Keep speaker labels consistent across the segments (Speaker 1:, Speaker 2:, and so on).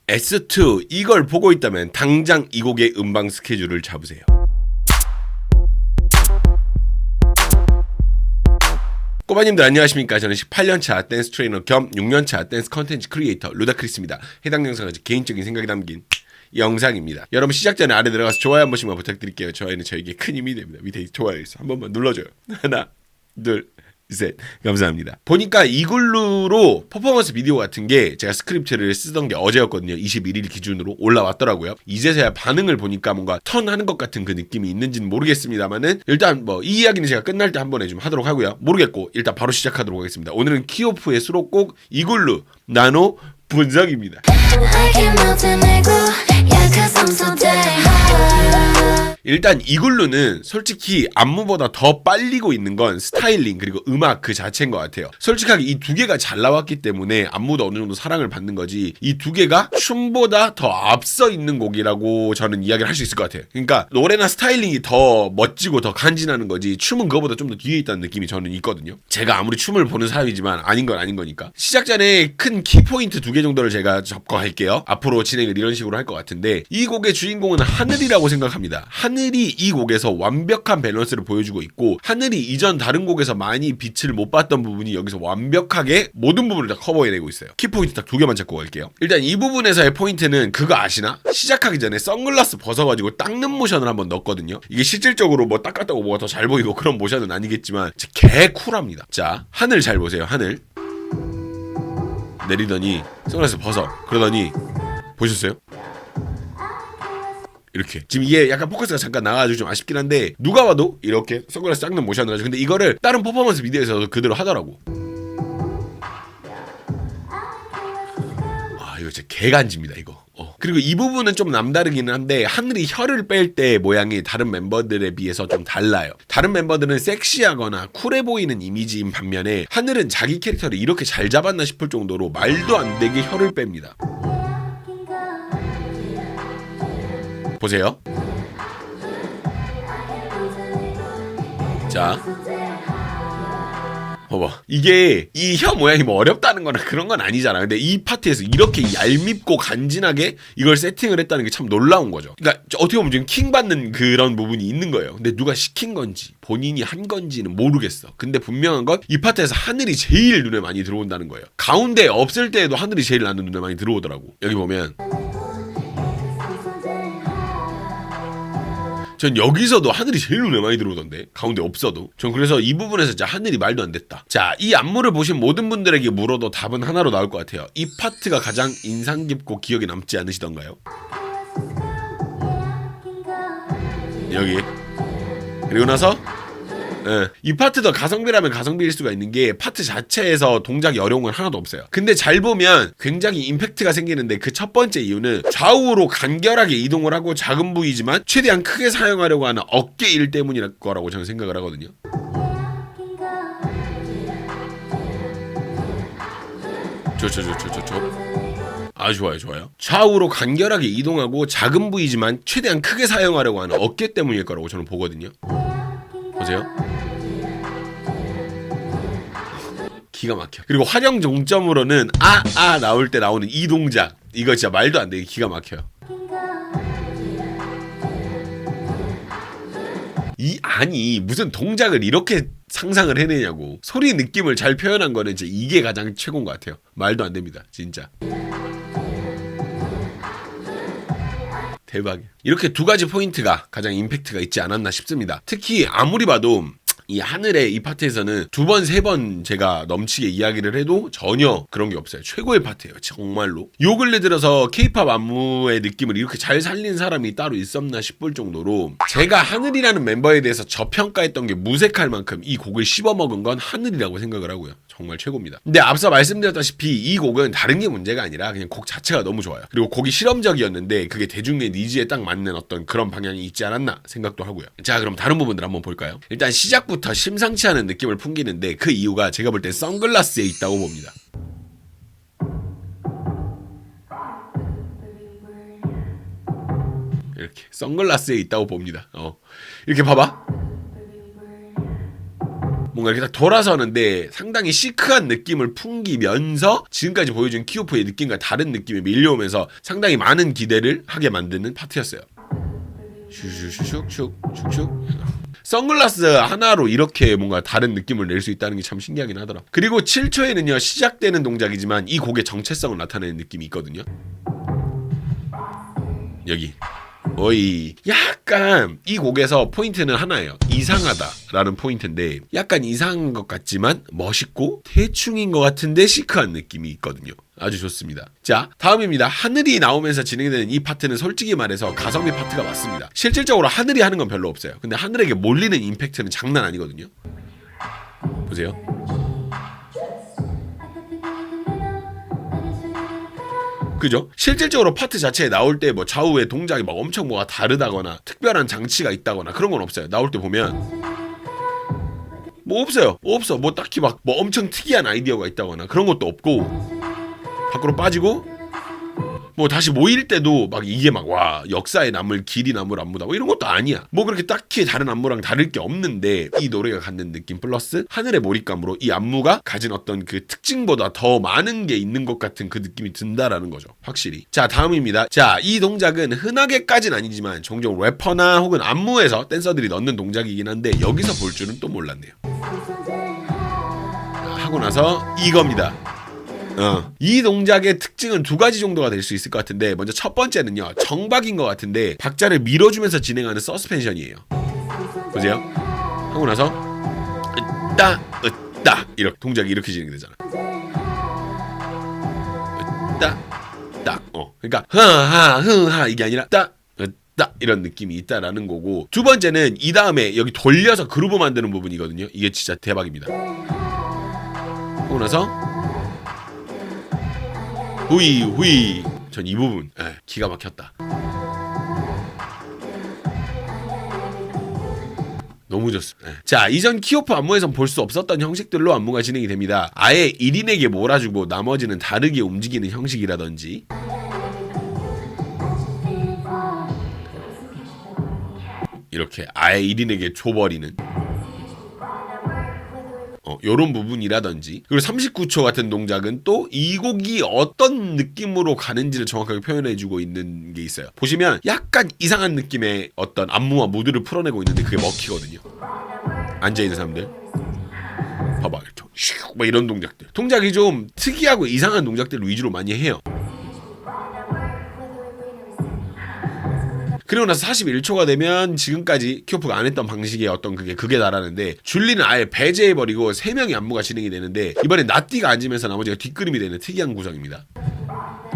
Speaker 1: S2 이걸 보고 있다면 당장 이 곡의 음방 스케줄을 잡으세요. 꼬마님들 안녕하십니까. 저는 18년차 댄스 트레이너 겸 6년차 댄스 컨텐츠 크리에이터 루다크리스입니다. 해당 영상은 개인적인 생각이 담긴 영상입니다. 여러분 시작 전에 아래 들어가서 좋아요 한 번씩만 부탁드릴게요. 좋아요는 저에게 큰 힘이 됩니다. 밑에 좋아요 있어. 한 번만 눌러줘요. 하나, 둘, 셋. 감사합니다. 보니까 이글루로 퍼포먼스 비디오 같은 게 제가 스크립트를 쓰던 게 어제였거든요. 21일 기준으로 올라왔더라고요. 이제서야 반응을 보니까 뭔가 턴하는 것 같은 그 느낌이 있는지는 모르겠습니다만은 일단 뭐 이 이야기는 제가 끝날 때 한 번에 좀 하도록 하고요. 모르겠고 일단 바로 시작하도록 하겠습니다. 오늘은 키오프의 수록곡 이글루 나노 분석입니다. 일단 이글루는 솔직히 안무보다 더 빨리고 있는 건 스타일링 그리고 음악 그 자체인 것 같아요. 솔직하게 이 두 개가 잘 나왔기 때문에 안무도 어느 정도 사랑을 받는 거지, 이 두 개가 춤보다 더 앞서 있는 곡이라고 저는 이야기를 할 수 있을 것 같아요. 그러니까 노래나 스타일링이 더 멋지고 더 간지나는 거지 춤은 그거보다 좀 더 뒤에 있다는 느낌이 저는 있거든요. 제가 아무리 춤을 보는 사람이지만 아닌 건 아닌 거니까. 시작 전에 큰 키포인트 2개 정도를 제가 접근할게요. 앞으로 진행을 이런 식으로 할 것 같은데, 이 곡의 주인공은 하늘이라고 생각합니다. 하늘이 이 곡에서 완벽한 밸런스를 보여주고 있고, 하늘이 이전 다른 곡에서 많이 빛을 못 봤던 부분이 여기서 완벽하게 모든 부분을 다 커버해내고 있어요. 키포인트 딱 2개만 잡고 갈게요. 일단 이 부분에서의 포인트는 그거 아시나? 시작하기 전에 선글라스 벗어가지고 닦는 모션을 한번 넣었거든요. 이게 실질적으로 뭐 닦았다고 뭐가 더 잘 보이고 그런 모션은 아니겠지만 개 쿨합니다. 자, 하늘 잘 보세요. 하늘 내리더니 선글라스 벗어. 그러더니 보셨어요? 이렇게 지금 이게 약간 포커스가 잠깐 나가가지고 좀 아쉽긴 한데, 누가 봐도 이렇게 선글라스 닦는 모션을 하죠. 근데 이거를 다른 퍼포먼스 비디오에서도 그대로 하더라고. 아, 이거 진짜 개간지입니다 이거. 그리고 이 부분은 좀 남다르기는 한데, 하늘이 혀를 뺄 때 모양이 다른 멤버들에 비해서 좀 달라요. 다른 멤버들은 섹시하거나 쿨해 보이는 이미지인 반면에 하늘은 자기 캐릭터를 이렇게 잘 잡았나 싶을 정도로 말도 안 되게 혀를 뺍니다. 보세요. 자, 봐봐. 이게 이 혀 모양이 뭐 어렵다는 거나 그런 건 아니잖아. 근데 이 파트에서 이렇게 얄밉고 간지나게 이걸 세팅을 했다는 게 참 놀라운 거죠. 그러니까 어떻게 보면 지금 킹 받는 그런 부분이 있는 거예요. 근데 누가 시킨 건지 본인이 한 건지는 모르겠어. 근데 분명한 건 이 파트에서 하늘이 제일 눈에 많이 들어온다는 거예요. 가운데 없을 때에도 하늘이 제일 나는 눈에 많이 들어오더라고. 여기 보면 전 여기서도 하늘이 제일 눈에 많이 들어오던데, 가운데 없어도. 전 그래서 이 부분에서 진짜 하늘이 말도 안 됐다. 자, 이 안무를 보신 모든 분들에게 물어도 답은 하나로 나올 것 같아요. 이 파트가 가장 인상 깊고 기억에 남지 않으시던가요? 여기. 그리고 나서 이 파트도 가성비라면 가성비일 수가 있는 게, 파트 자체에서 동작 어려운 하나도 없어요. 근데 잘 보면 굉장히 임팩트가 생기는데, 그 첫 번째 이유는 좌우로 간결하게 이동을 하고 작은 부위지만 최대한 크게 사용하려고 하는 어깨 일 때문일 거라고 저는 생각을 하거든요. 아, 좋아요. 좌우로 간결하게 이동하고 작은 부위지만 최대한 크게 사용하려고 하는 어깨 때문일 거라고 저는 보거든요. 보세요. 기가 막혀. 그리고 활용 종점으로는 나올 때 나오는 이 동작, 이거 진짜 말도 안 되게 기가 막혀요. 아니 무슨 동작을 이렇게 상상을 해내냐고. 소리 느낌을 잘 표현한 거는 진짜 이게 가장 최고인 것 같아요. 말도 안 됩니다 진짜. 대박이야. 이렇게 두 가지 포인트가 가장 임팩트가 있지 않았나 싶습니다. 특히 아무리 봐도 이 하늘의 이 파트에서는 2번, 3번 제가 넘치게 이야기를 해도 전혀 그런 게 없어요. 최고의 파트예요. 정말로. 요 근래 들어서 K-POP 안무의 느낌을 이렇게 잘 살린 사람이 따로 있었나 싶을 정도로, 제가 하늘이라는 멤버에 대해서 저평가했던 게 무색할 만큼 이 곡을 씹어먹은 건 하늘이라고 생각을 하고요. 정말 최고입니다. 근데 앞서 말씀드렸다시피 이 곡은 다른 게 문제가 아니라 그냥 곡 자체가 너무 좋아요. 그리고 곡이 실험적이었는데 그게 대중의 니즈에 딱 맞는 어떤 그런 방향이 있지 않았나 생각도 하고요. 자, 그럼 다른 부분들 한번 볼까요? 일단 시작부터 심상치 않은 느낌을 풍기는데, 그 이유가 제가 볼 땐 선글라스에 있다고 봅니다. 이렇게 선글라스에 있다고 봅니다. 이렇게 봐봐. 뭔가 이렇게 딱 돌아서는데 상당히 시크한 느낌을 풍기면서 지금까지 보여준 키오프의 느낌과 다른 느낌이 밀려오면서 상당히 많은 기대를 하게 만드는 파트였어요. 슉슉슉슉슉슉. 선글라스 하나로 이렇게 뭔가 다른 느낌을 낼 수 있다는 게 참 신기하긴 하더라. 그리고 7초에는요 시작되는 동작이지만 이 곡의 정체성을 나타내는 느낌이 있거든요. 여기 어이 약간 이 곡에서 포인트는 하나예요. 이상하다라는 포인트인데 약간 이상한 것 같지만 멋있고 대충인 것 같은데 시크한 느낌이 있거든요. 아주 좋습니다. 자, 다음입니다. 하늘이 나오면서 진행되는 이 파트는 솔직히 말해서 가성비 파트가 맞습니다. 실질적으로 하늘이 하는 건 별로 없어요. 근데 하늘에게 몰리는 임팩트는 장난 아니거든요. 보세요. 그죠? 실질적으로 파트 자체에 나올 때 뭐 좌우의 동작이 막 엄청 뭐가 다르다거나 특별한 장치가 있다거나 그런 건 없어요. 나올 때 보면 뭐 없어요. 없어. 뭐 딱히 막 뭐 엄청 특이한 아이디어가 있다거나 그런 것도 없고 밖으로 빠지고 뭐 다시 모일 때도 막 이게 막 와 역사에 남을 길이 남을 안무다 뭐 이런 것도 아니야. 뭐 그렇게 딱히 다른 안무랑 다를 게 없는데 이 노래가 갖는 느낌 플러스 하늘의 몰입감으로 이 안무가 가진 어떤 그 특징보다 더 많은 게 있는 것 같은 그 느낌이 든다라는 거죠. 확실히. 자, 다음입니다. 자, 이 동작은 흔하게까진 아니지만 종종 래퍼나 혹은 안무에서 댄서들이 넣는 동작이긴 한데 여기서 볼 줄은 또 몰랐네요. 하고 나서 이겁니다. 이 동작의 특징은 두 가지 정도가 될 수 있을 것 같은데 먼저 첫 번째는요 정박인 것 같은데 박자를 밀어주면서 진행하는 서스펜션이에요. 보세요. 하고 나서 으따 으따 이렇게 동작이 이렇게 진행되잖아. 으따 따 그러니까 흐하 흐하 이게 아니라 따 으따 이런 느낌이 있다라는 거고 두 번째는 이 다음에 여기 돌려서 그루브 만드는 부분이거든요. 이게 진짜 대박입니다. 하고 나서 후이 후이 전 이 부분 기가 막혔다. 너무 좋습니다. 자, 이전 키오프 안무에선 볼 수 없었던 형식들로 안무가 진행이 됩니다. 아예 1인에게 몰아주고 나머지는 다르게 움직이는 형식이라든지 이렇게 아예 1인에게 줘버리는 요런 부분이라든지 그리고 39초 같은 동작은 또 이 곡이 어떤 느낌으로 가는지를 정확하게 표현해주고 있는 게 있어요. 보시면 약간 이상한 느낌의 어떤 안무와 무드를 풀어내고 있는데 그게 먹히거든요. 앉아있는 사람들 봐봐 이렇게 슉 막 이런 동작들 동작이 좀 특이하고 이상한 동작들 위주로 많이 해요. 그리고 나서 41초가 되면 지금까지 키오프가 안 했던 방식의 어떤 그게 달하는데 줄리는 아예 배제해버리고 3명의 안무가 진행이 되는데 이번엔 나띠가 앉으면서 나머지가 뒷그림이 되는 특이한 구성입니다.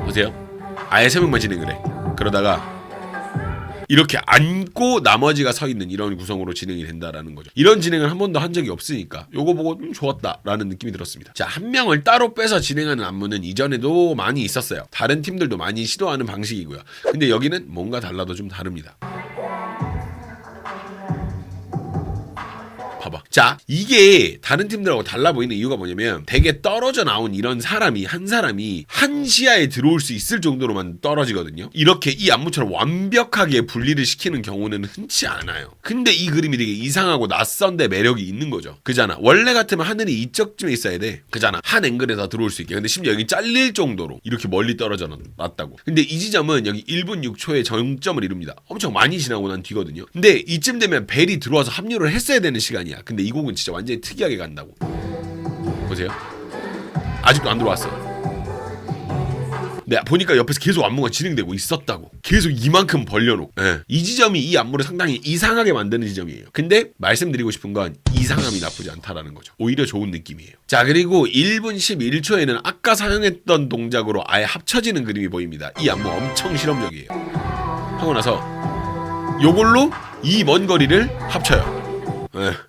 Speaker 1: 보세요. 아예 3명만 진행을 해. 그러다가 이렇게 앉고 나머지가 서 있는 이런 구성으로 진행이 된다라는 거죠. 이런 진행을 한 번도 한 적이 없으니까 요거 보고 좋았다라는 느낌이 들었습니다. 자, 한 명을 따로 빼서 진행하는 안무는 이전에도 많이 있었어요. 다른 팀들도 많이 시도하는 방식이고요. 근데 여기는 뭔가 달라도 좀 다릅니다. 봐봐. 자, 이게 다른 팀들하고 달라 보이는 이유가 뭐냐면 되게 떨어져 나온 이런 사람이 한 사람이 한 시야에 들어올 수 있을 정도로만 떨어지거든요. 이렇게 이 안무처럼 완벽하게 분리를 시키는 경우는 흔치 않아요. 근데 이 그림이 되게 이상하고 낯선데 매력이 있는 거죠. 그잖아. 원래 같으면 하늘이 이쪽쯤에 있어야 돼. 그잖아. 한 앵글에서 들어올 수 있게. 근데 심지어 여기 잘릴 정도로 이렇게 멀리 떨어져 놨다고. 근데 이 지점은 여기 1분 6초의 정점을 이룹니다. 엄청 많이 지나고 난 뒤거든요. 근데 이쯤 되면 벨이 들어와서 합류를 했어야 되는 시간이야. 근데 이 곡은 진짜 완전히 특이하게 간다고. 보세요. 아직도 안 들어왔어요. 네, 보니까 옆에서 계속 안무가 진행되고 있었다고. 계속 이만큼 벌려놓고. 이 지점이 이 안무를 상당히 이상하게 만드는 지점이에요. 근데 말씀드리고 싶은 건 이상함이 나쁘지 않다라는 거죠. 오히려 좋은 느낌이에요. 자, 그리고 1분 11초에는 아까 사용했던 동작으로 아예 합쳐지는 그림이 보입니다. 이 안무 엄청 실험적이에요. 하고 나서 요걸로 이 먼 거리를 합쳐요.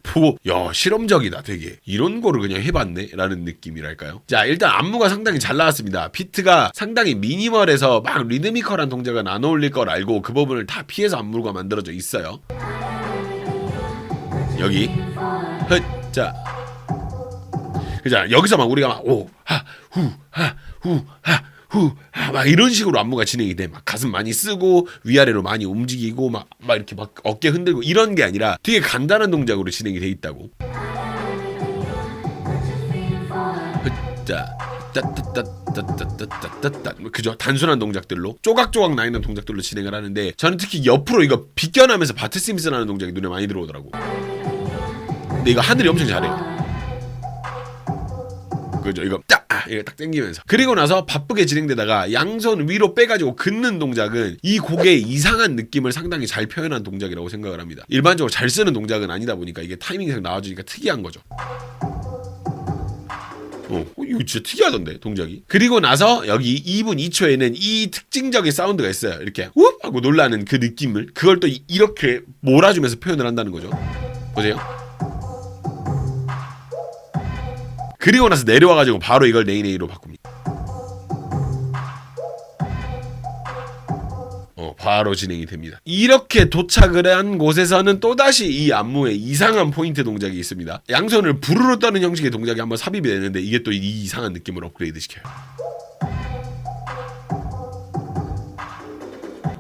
Speaker 1: 보고 야 실험적이다 되게 이런 거를 그냥 해봤네 라는 느낌이랄까요. 자, 일단 안무가 상당히 잘 나왔습니다. 비트가 상당히 미니멀해서 막 리드미컬한 동작은 안 어울릴 걸 알고 그 부분을 다 피해서 안무가 만들어져 있어요. 여기 자 여기서 막 우리가 막 오 하 후 하 후 하 후, 막 이런 식으로 안무가 진행이 돼. 막 가슴 많이 쓰고 위아래로 많이 움직이고 막 이렇게 막 어깨 흔들고 이런 게 아니라 되게 간단한 동작으로 진행이 돼 있다고. 따따따따따따따따따 그죠? 단순한 동작들로 쪼각쪼각 나있는 동작들로 진행을 하는데 저는 특히 옆으로 이거 비껴나면서 바트 스미스 하는 동작이 눈에 많이 들어오더라고. 근데 이거 하늘이 엄청 잘해요. 그죠? 이거 딱 당기면서 그리고 나서 바쁘게 진행되다가 양손 위로 빼가지고 긋는 동작은 이 곡의 이상한 느낌을 상당히 잘 표현한 동작이라고 생각을 합니다. 일반적으로 잘 쓰는 동작은 아니다 보니까 이게 타이밍상 나와주니까 특이한 거죠. 이거 진짜 특이하던데 동작이. 그리고 나서 여기 2분 2초에는 이 특징적인 사운드가 있어요. 이렇게 웁 하고 놀라는 그 느낌을 그걸 또 이렇게 몰아주면서 표현을 한다는 거죠. 보세요. 그리고 나서 내려와가지고 바로 이걸 네이네이로 바꿉니다. 바로 진행이 됩니다. 이렇게 도착을 한 곳에서는 또다시 이 안무에 이상한 포인트 동작이 있습니다. 양손을 부르르 떠는 형식의 동작이 한번 삽입이 되는데 이게 또 이 이상한 느낌을 업그레이드 시켜요.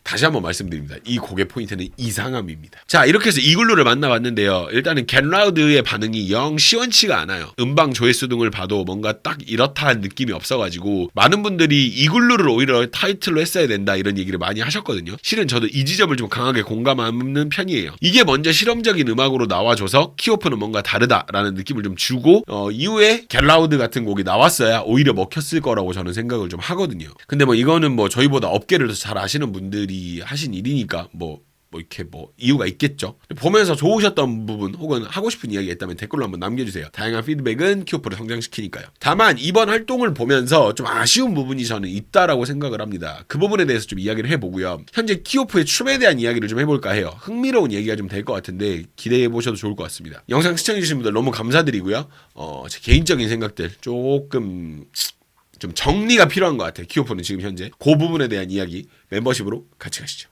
Speaker 1: 다시 한번 말씀드립니다. 이 곡의 포인트는 이상함입니다. 자, 이렇게 해서 이글루를 만나봤는데요. 일단은 겟라우드의 반응이 영 시원치가 않아요. 음방 조회수 등을 봐도 뭔가 딱 이렇다한 느낌이 없어가지고 많은 분들이 이글루를 오히려 타이틀로 했어야 된다 이런 얘기를 많이 하셨거든요. 실은 저도 이 지점을 좀 강하게 공감하는 편이에요. 이게 먼저 실험적인 음악으로 나와줘서 키오프는 뭔가 다르다라는 느낌을 좀 주고 이후에 겟라우드 같은 곡이 나왔어야 오히려 먹혔을 거라고 저는 생각을 좀 하거든요. 근데 뭐 이거는 뭐 저희보다 업계를 더 잘 아시는 분들이 하신 일이니까 뭐 이렇게 이유가 있겠죠. 보면서 좋으셨던 부분 혹은 하고 싶은 이야기가 있다면 댓글로 한번 남겨주세요. 다양한 피드백은 키오프를 성장시키니까요. 다만 이번 활동을 보면서 좀 아쉬운 부분이 저는 있다라고 생각을 합니다. 그 부분에 대해서 좀 이야기를 해보고요. 현재 키오프의 춤에 대한 이야기를 좀 해볼까 해요. 흥미로운 얘기가 좀 될 것 같은데 기대해보셔도 좋을 것 같습니다. 영상 시청해주신 분들 너무 감사드리고요. 제 개인적인 생각들 조금 좀 정리가 필요한 것 같아요. 키오프는 지금 현재 그 부분에 대한 이야기 멤버십으로 같이 가시죠.